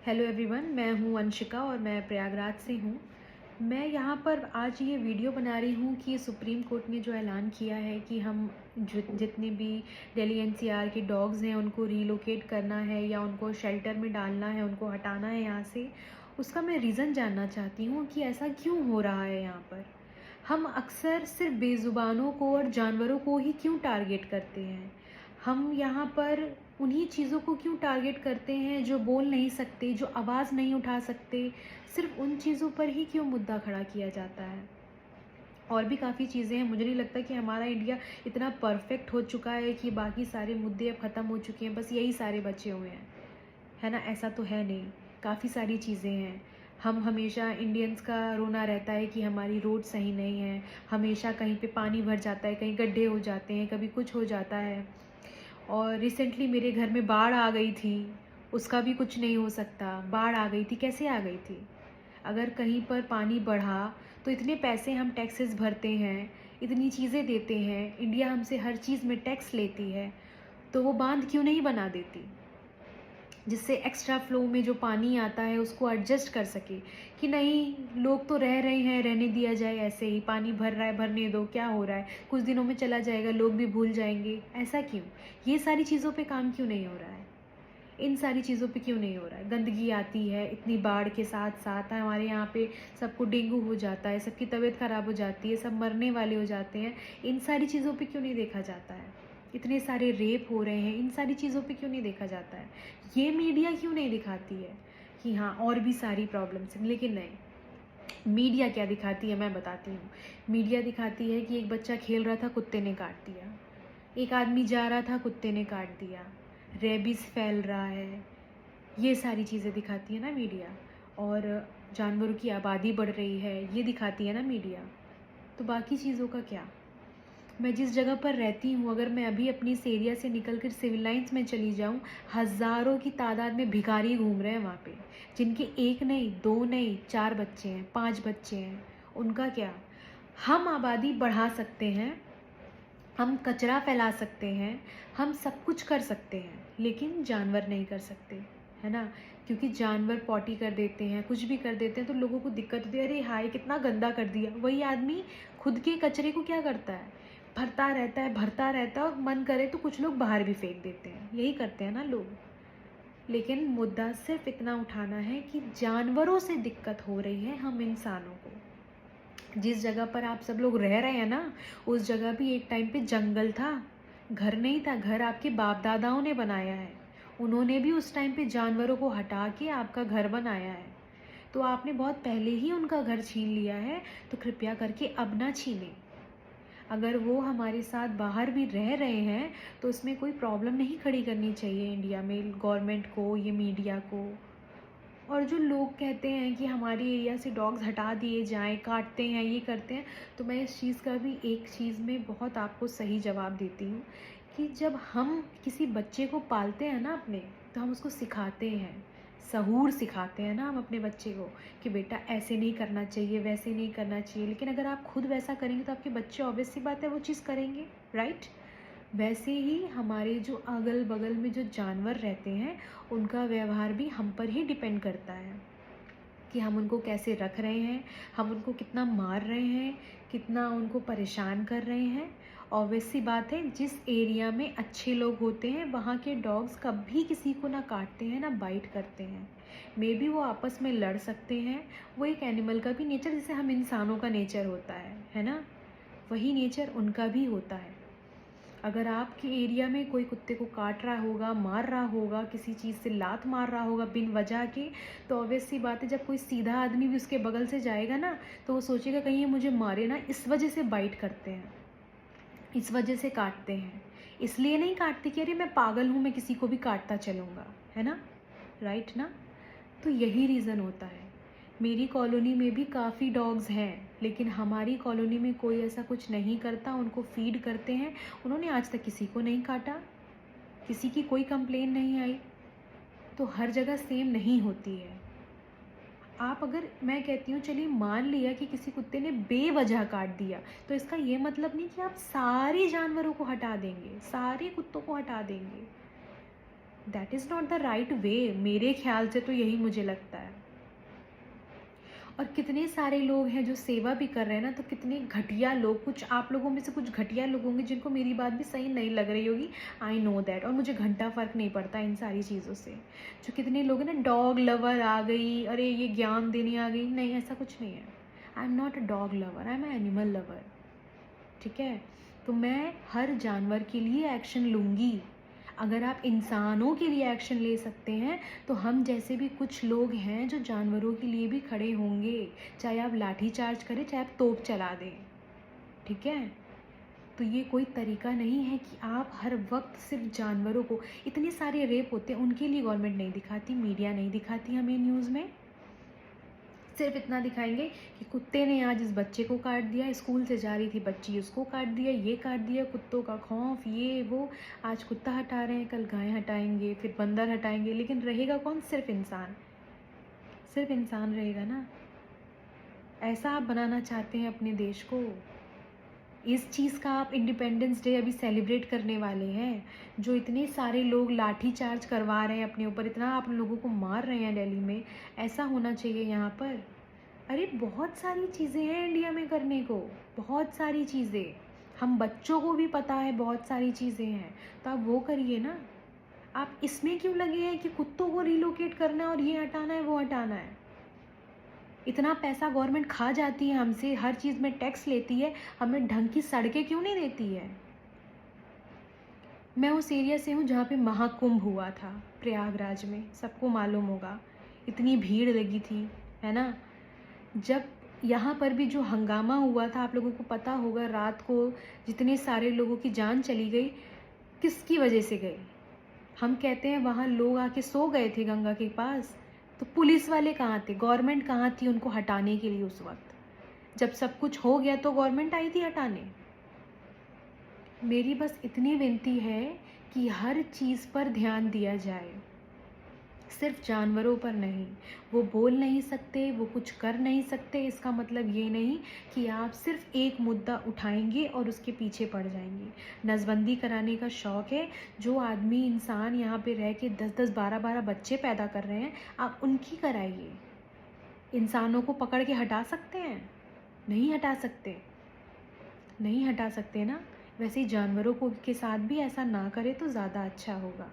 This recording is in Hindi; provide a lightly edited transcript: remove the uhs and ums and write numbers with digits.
हेलो एवरीवन, मैं हूँ अंशिका और मैं प्रयागराज से हूँ। मैं यहाँ पर आज ये वीडियो बना रही हूँ कि सुप्रीम कोर्ट ने जो ऐलान किया है कि हम जितने भी दिल्ली एनसीआर के डॉग्स हैं उनको रीलोकेट करना है या उनको शेल्टर में डालना है, उनको हटाना है यहाँ से। उसका मैं रीज़न जानना चाहती हूँ कि ऐसा क्यों हो रहा है यहाँ पर। हम अक्सर सिर्फ बेज़ुबानों को और जानवरों को ही क्यों टारगेट करते हैं। हम यहाँ पर उन्हीं चीज़ों को क्यों टारगेट करते हैं जो बोल नहीं सकते, जो आवाज़ नहीं उठा सकते। सिर्फ उन चीज़ों पर ही क्यों मुद्दा खड़ा किया जाता है। और भी काफ़ी चीज़ें हैं। मुझे नहीं लगता कि हमारा इंडिया इतना परफेक्ट हो चुका है कि बाकी सारे मुद्दे अब ख़त्म हो चुके हैं, बस यही सारे बचे हुए हैं, है ना। ऐसा तो है नहीं, काफ़ी सारी चीज़ें हैं। हम हमेशा इंडियंस का रोना रहता है कि हमारी रोड सही नहीं है, हमेशा कहीं पे पानी भर जाता है, कहीं गड्ढे हो जाते हैं, कभी कुछ हो जाता है। और रिसेंटली मेरे घर में बाढ़ आ गई थी, उसका भी कुछ नहीं हो सकता। बाढ़ आ गई थी, कैसे आ गई थी? अगर कहीं पर पानी बढ़ा तो इतने पैसे हम टैक्सेस भरते हैं, इतनी चीज़ें देते हैं, इंडिया हमसे हर चीज़ में टैक्स लेती है, तो वो बांध क्यों नहीं बना देती जिससे एक्स्ट्रा फ्लो में जो पानी आता है उसको एडजस्ट कर सके। कि नहीं, लोग तो रह रहे हैं, रहने दिया जाए, ऐसे ही पानी भर रहा है, भरने दो, क्या हो रहा है, कुछ दिनों में चला जाएगा, लोग भी भूल जाएंगे। ऐसा क्यों? ये सारी चीज़ों पे काम क्यों नहीं हो रहा है? इन सारी चीज़ों पे क्यों नहीं हो रहा है? गंदगी आती है, इतनी बाढ़ के साथ साथ हमारे यहाँ पे सबको डेंगू हो जाता है, सबकी तबीयत ख़राब हो जाती है, सब मरने वाले हो जाते हैं। इन सारी चीज़ों पे क्यों नहीं देखा जाता है? इतने सारे रेप हो रहे हैं, इन सारी चीज़ों पे क्यों नहीं देखा जाता है? ये मीडिया क्यों नहीं दिखाती है कि हाँ और भी सारी प्रॉब्लम्स हैं? लेकिन नहीं, मीडिया क्या दिखाती है मैं बताती हूँ। मीडिया दिखाती है कि एक बच्चा खेल रहा था, कुत्ते ने काट दिया। एक आदमी जा रहा था, कुत्ते ने काट दिया। रेबीज़ फैल रहा है, ये सारी चीज़ें दिखाती है ना मीडिया। और जानवरों की आबादी बढ़ रही है, ये दिखाती है ना मीडिया। तो बाकी चीज़ों का क्या? मैं जिस जगह पर रहती हूँ, अगर मैं अभी अपनी इस एरिया से निकल कर सिविल लाइन्स में चली जाऊँ, हज़ारों की तादाद में भिखारी घूम रहे हैं वहाँ पे, जिनके एक नहीं, दो नहीं, 4 बच्चे हैं, 5 बच्चे हैं। उनका क्या? हम आबादी बढ़ा सकते हैं, हम कचरा फैला सकते हैं, हम सब कुछ कर सकते हैं, लेकिन जानवर नहीं कर सकते, है ना। क्योंकि जानवर पॉटी कर देते हैं, कुछ भी कर देते हैं, तो लोगों को दिक्कत होती है, अरे हाय कितना गंदा कर दिया। वही आदमी खुद के कचरे को क्या करता है? भरता रहता है, भरता रहता है, और मन करे तो कुछ लोग बाहर भी फेंक देते हैं, यही करते हैं ना लोग। लेकिन मुद्दा सिर्फ इतना उठाना है कि जानवरों से दिक्कत हो रही है हम इंसानों को। जिस जगह पर आप सब लोग रह रहे हैं ना, उस जगह भी एक टाइम पे जंगल था, घर नहीं था। घर आपके बाप दादाओं ने बनाया है, उन्होंने भी उस टाइम पे जानवरों को हटा के आपका घर बनाया है। तो आपने बहुत पहले ही उनका घर छीन लिया है, तो कृपया करके अब ना छीनें। अगर वो हमारे साथ बाहर भी रह रहे हैं तो उसमें कोई प्रॉब्लम नहीं खड़ी करनी चाहिए इंडिया में गवर्नमेंट को, ये मीडिया को। और जो लोग कहते हैं कि हमारे एरिया से डॉग्स हटा दिए जाएं, काटते हैं, ये करते हैं, तो मैं इस चीज़ का भी एक चीज़ में बहुत आपको सही जवाब देती हूँ कि जब हम किसी बच्चे को पालते हैं ना अपने, तो हम उसको सिखाते हैं, सहूर सिखाते हैं ना हम अपने बच्चे को कि बेटा ऐसे नहीं करना चाहिए, वैसे नहीं करना चाहिए। लेकिन अगर आप खुद वैसा करेंगे तो आपके बच्चे ऑब्वियस सी बात है वो चीज़ करेंगे, राइट। वैसे ही हमारे जो अगल बगल में जो जानवर रहते हैं, उनका व्यवहार भी हम पर ही डिपेंड करता है कि हम उनको कैसे रख रहे हैं, हम उनको कितना मार रहे हैं, कितना उनको परेशान कर रहे हैं। ऑब्वियस सी बात है, जिस एरिया में अच्छे लोग होते हैं वहाँ के डॉग्स कभी किसी को ना काटते हैं, ना बाइट करते हैं। मे बी वो आपस में लड़ सकते हैं, वो एक एनिमल का भी नेचर, जैसे हम इंसानों का नेचर होता है ना, वही नेचर उनका भी होता है। अगर आपके एरिया में कोई कुत्ते को काट रहा होगा, मार रहा होगा, किसी चीज़ से लात मार रहा होगा बिन वजह के, तो ऑब्वियस सी बात है जब कोई सीधा आदमी भी उसके बगल से जाएगा ना, तो वो सोचेगा कहीं ये मुझे मारे ना, इस वजह से बाइट करते हैं, इस वजह से काटते हैं। इसलिए नहीं काटते कि अरे मैं पागल हूँ, मैं किसी को भी काटता चलूँगा, है ना, राइट ना। तो यही रीज़न होता है। मेरी कॉलोनी में भी काफ़ी डॉग्स हैं, लेकिन हमारी कॉलोनी में कोई ऐसा कुछ नहीं करता, उनको फीड करते हैं। उन्होंने आज तक किसी को नहीं काटा, किसी की कोई कंप्लेन नहीं आई। तो हर जगह सेम नहीं होती है। आप अगर, मैं कहती हूँ चलिए मान लिया कि किसी कुत्ते ने बेवजह काट दिया, तो इसका ये मतलब नहीं कि आप सारे जानवरों को हटा देंगे, सारे कुत्तों को हटा देंगे। That is not the right way, मेरे ख्याल से तो यही मुझे लगता है। और कितने सारे लोग हैं जो सेवा भी कर रहे हैं ना, तो कितने घटिया लोग, कुछ आप लोगों में से कुछ घटिया लोग होंगे जिनको मेरी बात भी सही नहीं लग रही होगी, आई नो दैट, और मुझे घंटा फ़र्क नहीं पड़ता इन सारी चीज़ों से। जो कितने लोग हैं ना, डॉग लवर आ गई, अरे ये ज्ञान देने आ गई, नहीं ऐसा कुछ नहीं है। I am not a dog lover, I am animal lover, ठीक है। तो मैं हर जानवर के लिए एक्शन लूँगी। अगर आप इंसानों के लिए एक्शन ले सकते हैं, तो हम जैसे भी कुछ लोग हैं जो जानवरों के लिए भी खड़े होंगे, चाहे आप लाठी चार्ज करें, चाहे आप तोप चला दें, ठीक है। तो ये कोई तरीका नहीं है कि आप हर वक्त सिर्फ जानवरों को, इतने सारे रेप होते हैं उनके लिए गवर्नमेंट नहीं दिखाती, मीडिया नहीं दिखाती हमें न्यूज़ में, सिर्फ इतना दिखाएंगे कि कुत्ते ने आज इस बच्चे को काट दिया, स्कूल से जा रही थी बच्ची उसको काट दिया, ये काट दिया, कुत्तों का खौफ, ये वो, आज कुत्ता हटा रहे हैं, कल गाय हटाएंगे, फिर बंदर हटाएंगे, लेकिन रहेगा कौन? सिर्फ इंसान, सिर्फ इंसान रहेगा ना। ऐसा आप बनाना चाहते हैं अपने देश को? इस चीज़ का आप इंडिपेंडेंस डे अभी सेलिब्रेट करने वाले हैं, जो इतने सारे लोग लाठी चार्ज करवा रहे हैं अपने ऊपर, इतना आप लोगों को मार रहे हैं दिल्ली में, ऐसा होना चाहिए यहाँ पर? अरे बहुत सारी चीज़ें हैं इंडिया में करने को, बहुत सारी चीज़ें, हम बच्चों को भी पता है बहुत सारी चीज़ें हैं, तो आप वो करिए ना। आप इसमें क्यों लगे हैं कि कुत्तों को रिलोकेट करना है और ये हटाना है वो हटाना है? इतना पैसा गवर्नमेंट खा जाती है हमसे, हर चीज़ में टैक्स लेती है, हमें ढंग की सड़कें क्यों नहीं देती है? मैं उस एरिया से हूँ जहाँ पे महाकुंभ हुआ था प्रयागराज में, सबको मालूम होगा, इतनी भीड़ लगी थी, है ना। जब यहाँ पर भी जो हंगामा हुआ था, आप लोगों को पता होगा, रात को जितने सारे लोगों की जान चली गई, किसकी वजह से गई? हम कहते हैं वहाँ लोग आके सो गए थे गंगा के पास, तो पुलिस वाले कहाँ थे, गवर्नमेंट कहाँ थी उनको हटाने के लिए? उस वक्त जब सब कुछ हो गया तो गवर्नमेंट आई थी हटाने। मेरी बस इतनी विनती है कि हर चीज़ पर ध्यान दिया जाए, सिर्फ जानवरों पर नहीं। वो बोल नहीं सकते, वो कुछ कर नहीं सकते, इसका मतलब ये नहीं कि आप सिर्फ एक मुद्दा उठाएंगे और उसके पीछे पड़ जाएंगे। नसबंदी कराने का शौक़ है, जो आदमी इंसान यहाँ पे रह के 10-10, 12-12 बच्चे पैदा कर रहे हैं, आप उनकी कराइए। इंसानों को पकड़ के हटा सकते हैं? नहीं हटा सकते, नहीं हटा सकते ना। वैसे ही जानवरों को के साथ भी ऐसा ना करे तो ज़्यादा अच्छा होगा।